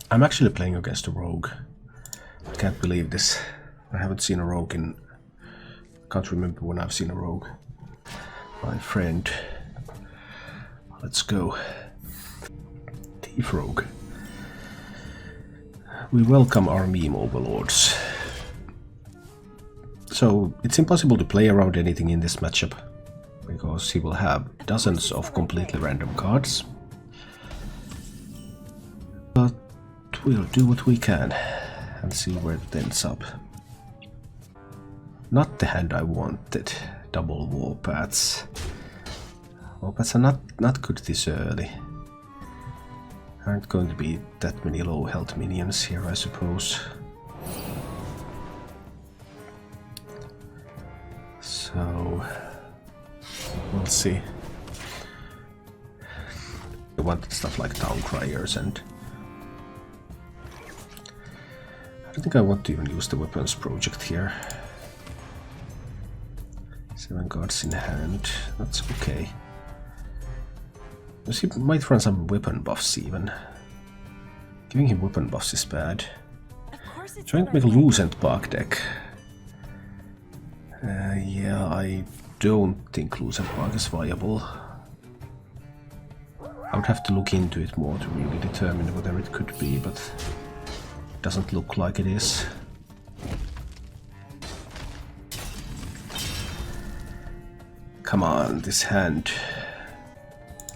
I'm actually playing against a rogue. I can't believe this. I haven't seen a rogue in... Can't remember when I've seen a rogue. My friend. Let's go. Thief rogue. We welcome our meme overlords. So it's impossible to play around anything in this matchup, because he will have dozens of completely random cards. But we'll do what we can and see where it ends up. Not the hand I wanted. Double warpaths. Warpaths are not good this early. Aren't going to be that many low health minions here, I suppose. So we'll see. I wanted stuff like town criers, and I don't think I want to even use the weapons project here. 7 cards in hand, that's okay. He might run some weapon buffs even. Giving him weapon buffs is bad. Trying to make a Lucent Bark deck. Yeah, I don't think Lucent Bark is viable. I would have to look into it more to really determine whether it could be, but it doesn't look like it is. Come on, this hand.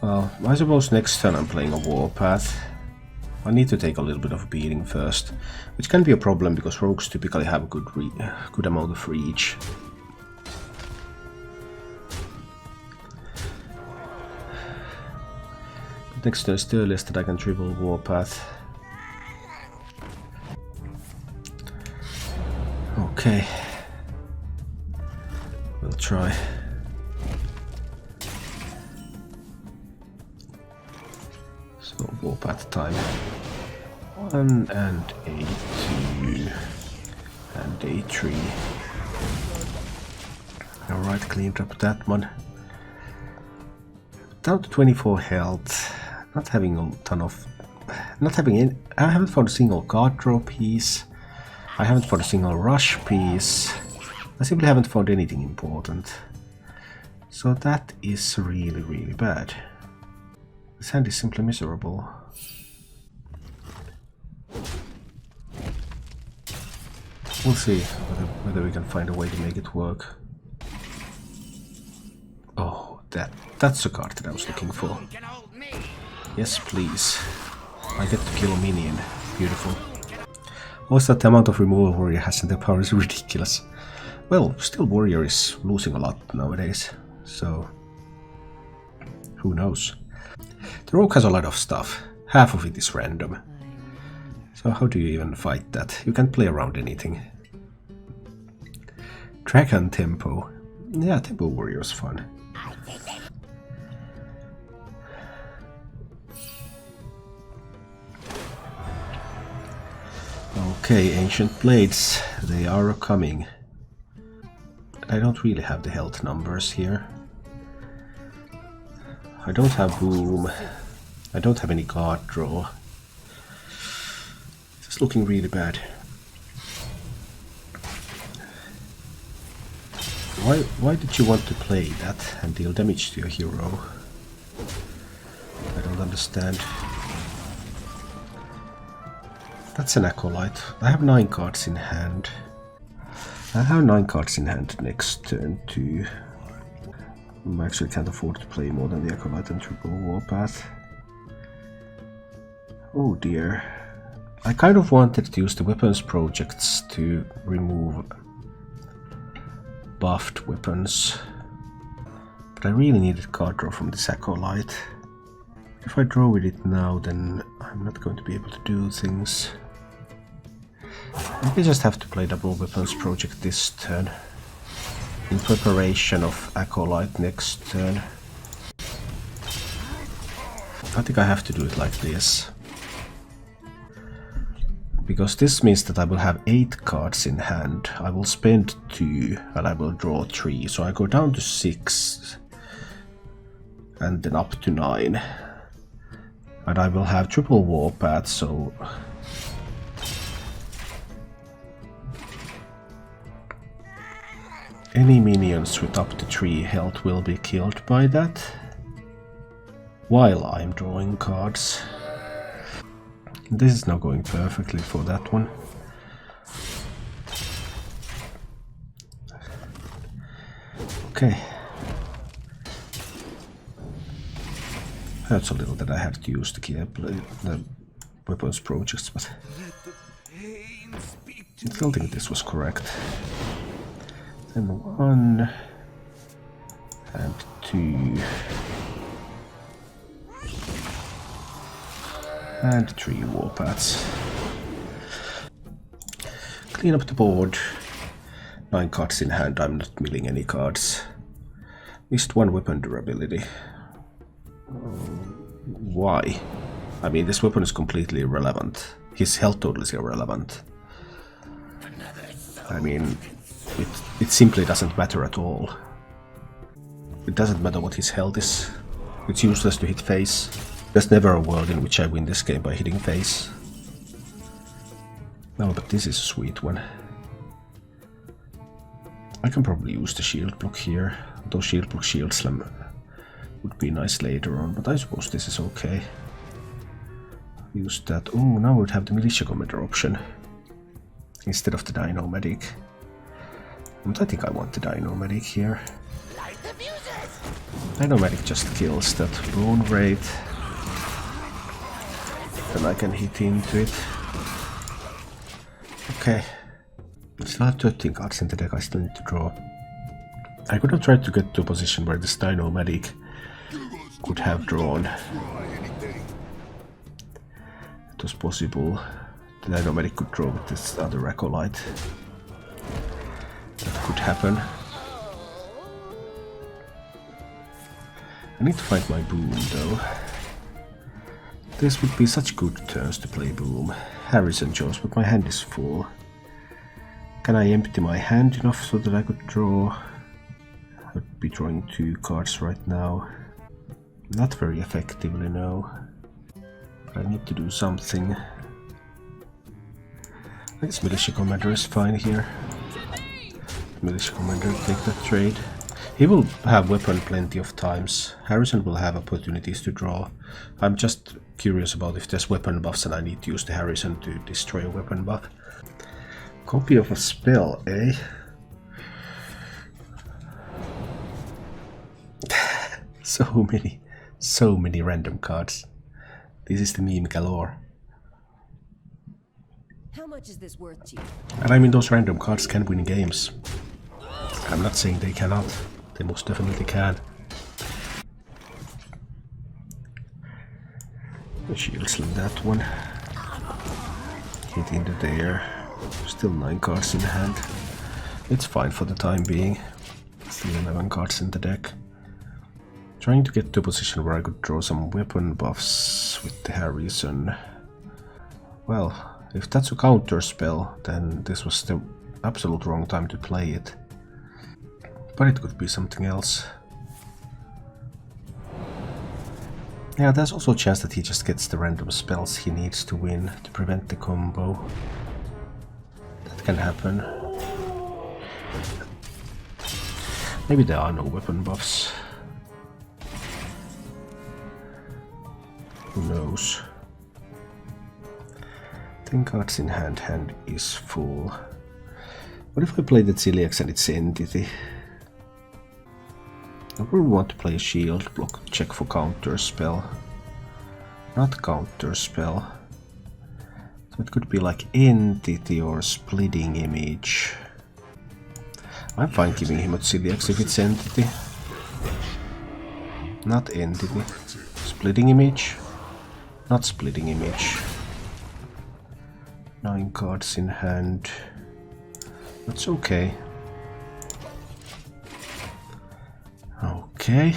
Well, I suppose next turn I'm playing a Warpath. I need to take a little bit of a beating first, which can be a problem because rogues typically have a good amount of reach. But next turn is the earliest that I can triple Warpath. Okay. We'll try. So Warpath time. 1 and A2 and A3. Alright, cleaned up that one. Down to 24 health. Not having a ton of... Not having any... I haven't found a single card draw piece. I haven't found a single rush piece. I simply haven't found anything important. So that is really, really bad. This hand is simply miserable. We'll see whether we can find a way to make it work. Oh, that's a card that I was looking for. Yes, please. I get to kill a minion. Beautiful. Also, the amount of removal Warrior has in their power is ridiculous. Well, still Warrior is losing a lot nowadays, so who knows. The Rogue has a lot of stuff. Half of it is random. So how do you even fight that? You can't play around anything. Dragon Tempo. Yeah, Tempo Warrior is fun. Okay, Ancient Blades. They are coming. I don't really have the health numbers here. I don't have boom. I don't have any card draw. It's looking really bad. Why did you want to play that and deal damage to your hero? I don't understand. That's an Acolyte. I have 9 cards in hand. I have 9 cards in hand next turn too. I actually can't afford to play more than the Acolyte and triple Warpath. Oh dear. I kind of wanted to use the weapons projects to remove buffed weapons. But I really needed card draw from this Acolyte. If I draw with it now, then I'm not going to be able to do things. Maybe I just have to play double weapons project this turn, in preparation of Acolyte next turn. I think I have to do it like this. Because this means that I will have 8 cards in hand. I will spend 2 and I will draw 3. So I go down to 6 and then up to 9. And I will have triple warpath, so... any minions with up to 3 health will be killed by that, while I'm drawing cards. This is not going perfectly for that one. Okay. Hurts a little that I had to use the weapons projects, but I still think this was correct. Then 1 and 2 and 3 warpaths. Clean up the board. 9 cards in hand, I'm not milling any cards. Missed 1 weapon durability. Why? I mean, this weapon is completely irrelevant. His health total is irrelevant. I mean, it simply doesn't matter at all. It doesn't matter what his health is. It's useless to hit face. There's never a world in which I win this game by hitting face. No, but this is a sweet one. I can probably use the shield block here. Though shield block shield slam would be nice later on, but I suppose this is okay. Use that. Oh, now we'd have the militia commander option instead of the dino medic. But I think I want the dino medic here. Dino medic just kills that bone rate. Then I can hit into it. Okay. Still have 13 cards in the deck I still need to draw. I could have tried to get to a position where this dino medic could have drawn. It was possible. The dino medic could draw with this other acolyte. That could happen. I need to find my boom though. This would be such good turns to play boom. Harrison chose, but my hand is full. Can I empty my hand enough so that I could draw? I'd be drawing 2 cards right now. Not very effectively, no. But I need to do something. I guess Militia Commander is fine here. Militia Commander, take that trade. He will have weapon plenty of times. Harrison will have opportunities to draw. I'm just curious about if there's weapon buffs and I need to use the Harrison to destroy a weapon buff. Copy of a spell, eh? So many random cards. This is the meme galore. How much is this worth to you? And I mean, those random cards can win games. I'm not saying they cannot. They most definitely can. The shield slam that one. Hit into there. Still 9 cards in hand. It's fine for the time being. Still 11 cards in the deck. Trying to get to a position where I could draw some weapon buffs with the Harrison. Well, if that's a counter spell, then this was the absolute wrong time to play it. But it could be something else. Yeah, there's also a chance that he just gets the random spells he needs to win to prevent the combo. That can happen. Maybe there are no weapon buffs. Who knows? 10 cards in hand, hand is full. What if I play the Ziliax and its entity? I probably want to play a shield block, check for counter spell. Not counter spell. So it could be like entity or splitting image. I'm fine giving him a Ziliax if it's entity. Not entity. Splitting image. Not splitting image. 9 cards in hand. That's okay. Okay.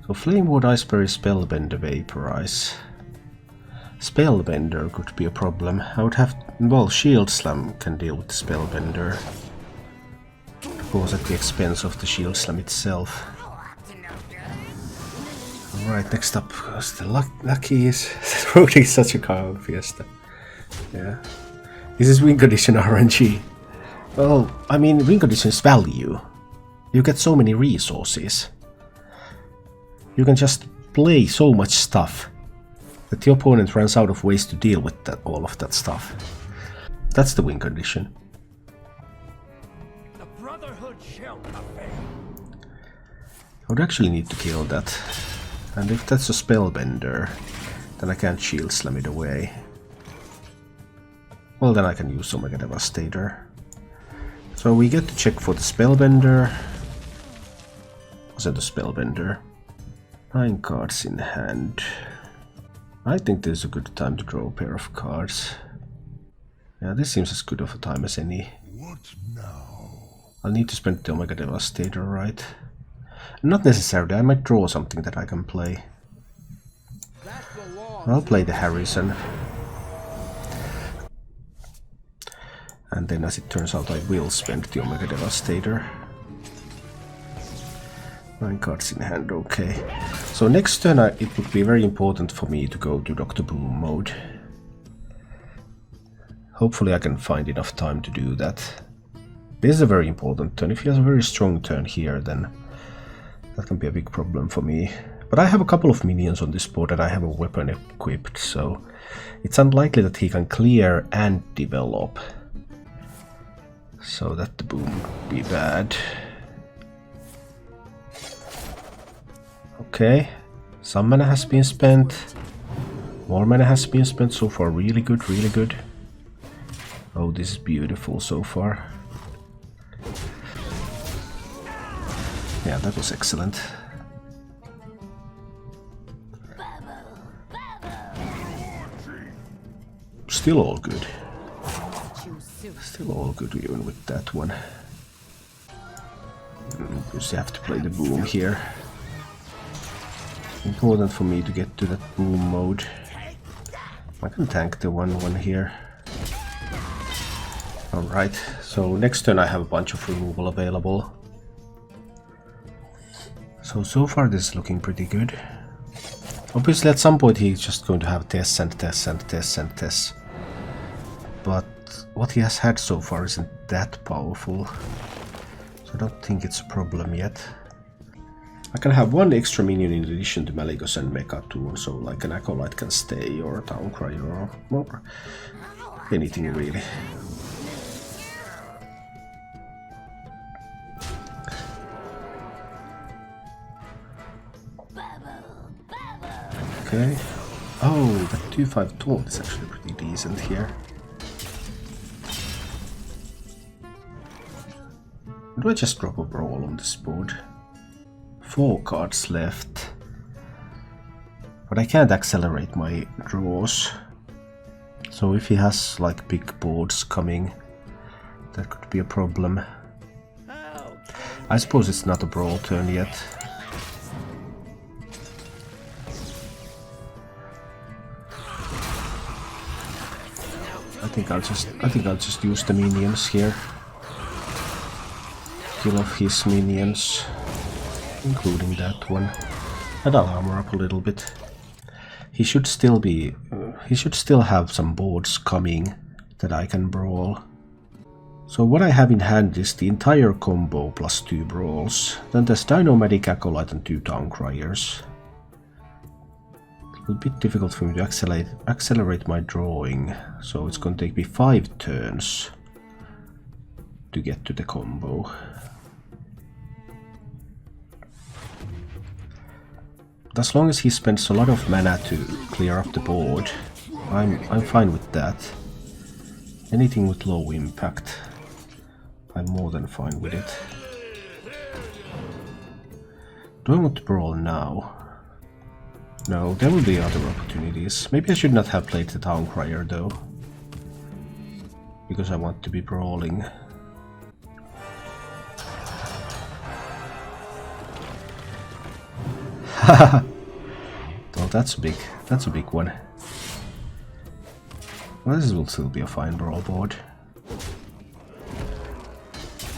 So Flame Ward, Iceberry, Spellbender, Vaporize. Spellbender could be a problem. I would have... well, Shield Slam can deal with the Spellbender. Of course at the expense of the Shield Slam itself. Alright, next up goes the Luckies. Roadie is such a card fiesta. Yeah. This is win condition RNG. Well, I mean, win condition is value. You get so many resources. You can just play so much stuff that the opponent runs out of ways to deal with that, all of that stuff. That's the win condition. The Brotherhood shall prevail. I would actually need to kill that. And if that's a spellbender, then I can't shield slam it away. Well, then I can use Omega Devastator. So we get to check for the spellbender. Was it the spellbender? 9 cards in hand. I think this is a good time to draw a pair of cards. Yeah, this seems as good of a time as any. What now? I'll need to spend the Omega Devastator, right? Not necessarily, I might draw something that I can play. I'll play the Harrison. And then as it turns out I will spend the Omega Devastator. 9 cards in hand, okay. So next turn it would be very important for me to go to Dr. Boom mode. Hopefully I can find enough time to do that. This is a very important turn. If he has a very strong turn here, then that can be a big problem for me. But I have a couple of minions on this board and I have a weapon equipped, so it's unlikely that he can clear and develop. So that the boom would be bad. Okay, some mana has been spent. More mana has been spent so far. Really good, really good. Oh, this is beautiful so far. Yeah, that was excellent. Still all good. Still all good even with that one. Just have to play the boom here. Important for me to get to that boom mode. I can tank the 1/1 here. Alright, so next turn I have a bunch of removal available. So far this is looking pretty good. Obviously at some point he's just going to have tests and tests and tests and tests. But what he has had so far isn't that powerful. So I don't think it's a problem yet. I can have one extra minion in addition to Malygos and Mecha'thun, so like an Acolyte can stay, or a Towncrier, or anything really. Okay. Oh, that 2/5 taunt is actually pretty decent here. Do I just drop a brawl on this board? 4 cards left. But I can't accelerate my draws. So if he has like big boards coming, that could be a problem. I suppose it's not a brawl turn yet. I think I'll just use the minions here. Kill off his minions, including that one. And I'll armor up a little bit. He should still be. He should still have some boards coming that I can brawl. So what I have in hand is the entire combo plus 2 brawls. Then there's Dinomatic, Acolyte and 2 Towncriers. A bit difficult for me to accelerate my drawing, so it's going to take me 5 turns to get to the combo. But as long as he spends a lot of mana to clear up the board, I'm fine with that. Anything with low impact, I'm more than fine with it. Do I want to brawl now? No, there will be other opportunities. Maybe I should not have played the Towncrier though, because I want to be brawling. Well, that's a big one. Well, this will still be a fine brawl board.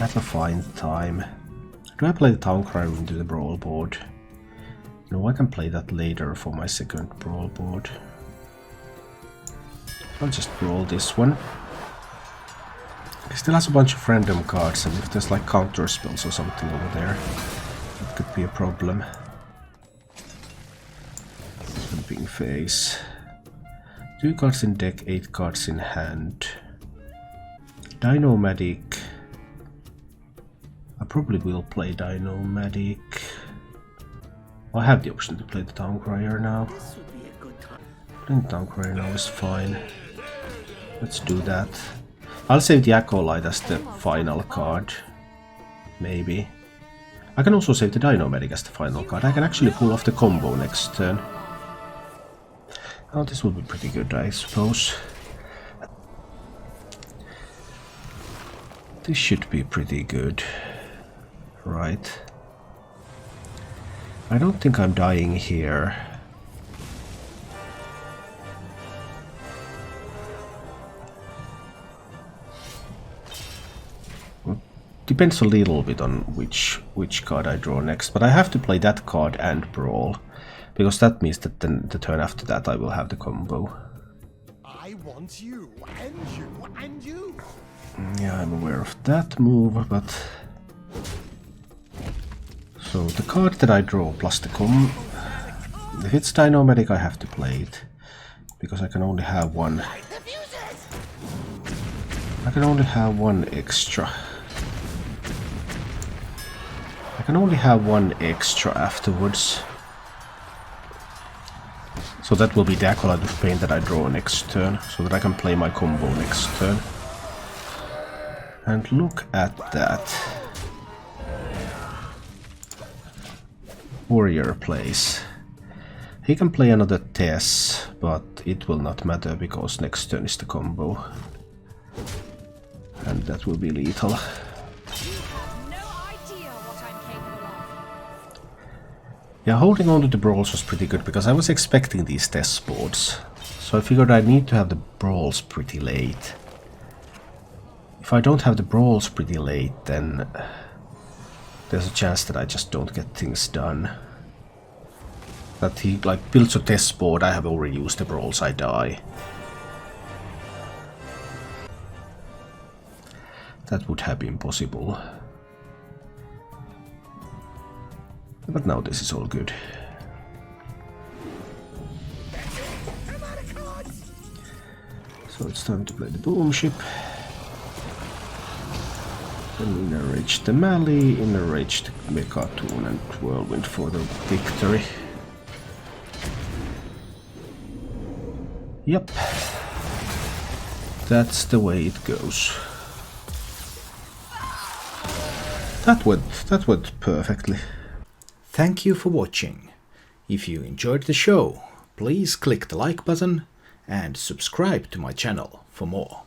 At a fine time. Do I play the Towncrier into the brawl board? No, I can play that later for my second brawl board. I'll just brawl this one. It still has a bunch of random cards, and if there's like counter spells or something over there, it could be a problem. Jumping Phase. 2 cards in deck, 8 cards in hand. Dino-Matic. I probably will play Dino-Matic. I have the option to play the Town Crier now. Playing Town Crier now is fine. Let's do that. I'll save the Acolyte as the final card. Maybe. I can also save the Dino-Matic as the final card. I can actually pull off the combo next turn. Oh, this will be pretty good, I suppose. This should be pretty good. Right. I don't think I'm dying here. Depends a little bit on which card I draw next, but I have to play that card and brawl, because that means that then the turn after that I will have the combo. I want you, and you, and you. Yeah, I'm aware of that move, but... So the card that I draw plus the if it's Dino-Matic I have to play it, because I can only have one. I can only have one extra. I can only have one extra afterwards. So that will be the Acolyte of Pain that I draw next turn, so that I can play my combo next turn. And look at that. Warrior plays. He can play another Tess, but it will not matter because next turn is the combo. And that will be lethal. Yeah, holding on to the brawls was pretty good because I was expecting these test boards. So I figured I need to have the brawls pretty late. If I don't have the brawls pretty late, then there's a chance that I just don't get things done. That he like builds a test board, I have already used the brawls, I die. That would have been possible. But now this is all good. So it's time to play the Boom Ship. Then enrage the Mali, enrage the Mecha'thun and Whirlwind for the victory. Yep. That's the way it goes. That went perfectly. Thank you for watching. If you enjoyed the show, please click the like button and subscribe to my channel for more.